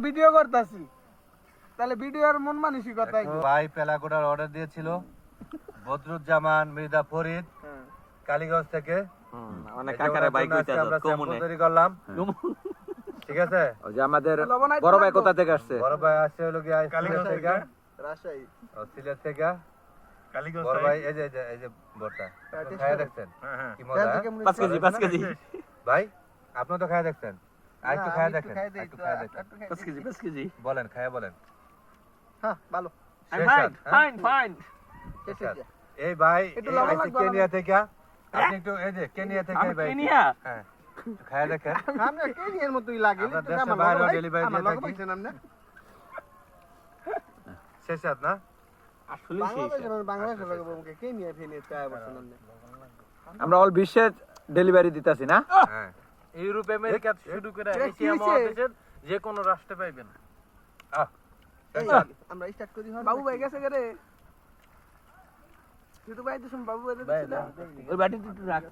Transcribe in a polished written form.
Video করতেছি, তাহলে ভিডিওর মন মানসিকতা ভাই পেলাগোড়ার অর্ডার দিয়েছিল বদরুজ্জামান মির্জা ফরিদ কালীগঞ্জ থেকে। অনেক কাকারে ভাই কইতা আমরা কমুনে স্যাম্পল তৈরি করলাম, ঠিক আছে? ওই যে আমাদের বড় ভাই কোথা থেকে আসছে? বড় ভাই আসছে হলো কি কালীগঞ্জ থেকে, রাজশাহী ও সিলেট থেকে। কালীগঞ্জ বড় ভাই এই যে বড়টা খায়া দেখছেন কি মজা? 5 কেজি ভাই আপনি তো খায়া দেখছেন, আর একটু খায়া দেখেন, একটু খায়া দেখেন। 5 কেজি বলেন খায়া বলেন। হ্যাঁ ভালো। ফাইন এই ভাই একটু লবণ আইছে লাগবে কেনিয়া থেকে, আপনি একটু এই যে কেনিয়া থেকে ভাই কেনিয়া হ্যাঁ একটু খায়া দেখেন। আমরা কেনিয়ার মতই লাগে, আমরা তো দেশের আমার বাইরে লগে delivery আমার দিয়ে লগে থাকি। পাইছেন আপনি? শেষ রাত না আসলে বাংলাদেশের লগে বলকে কেনিয়া ফেনিয়া চায় বসেন আপনি। আমরা অল বিশ্বে ডেলিভারি দিতাছি না? হ্যাঁ ইউরোপ আমেরিকা শুরু করে এটা কি এশিয়া হইছে? মহাদেশের যে কোনো রাষ্ট্রে পাইবেন। এই, আমরা স্টার্ট করি বাবু ভাই গেছে রে শুধু ভাই তো বাবু ভাই ভাই, দিছিল ওই বাটিতে একটু রাখ।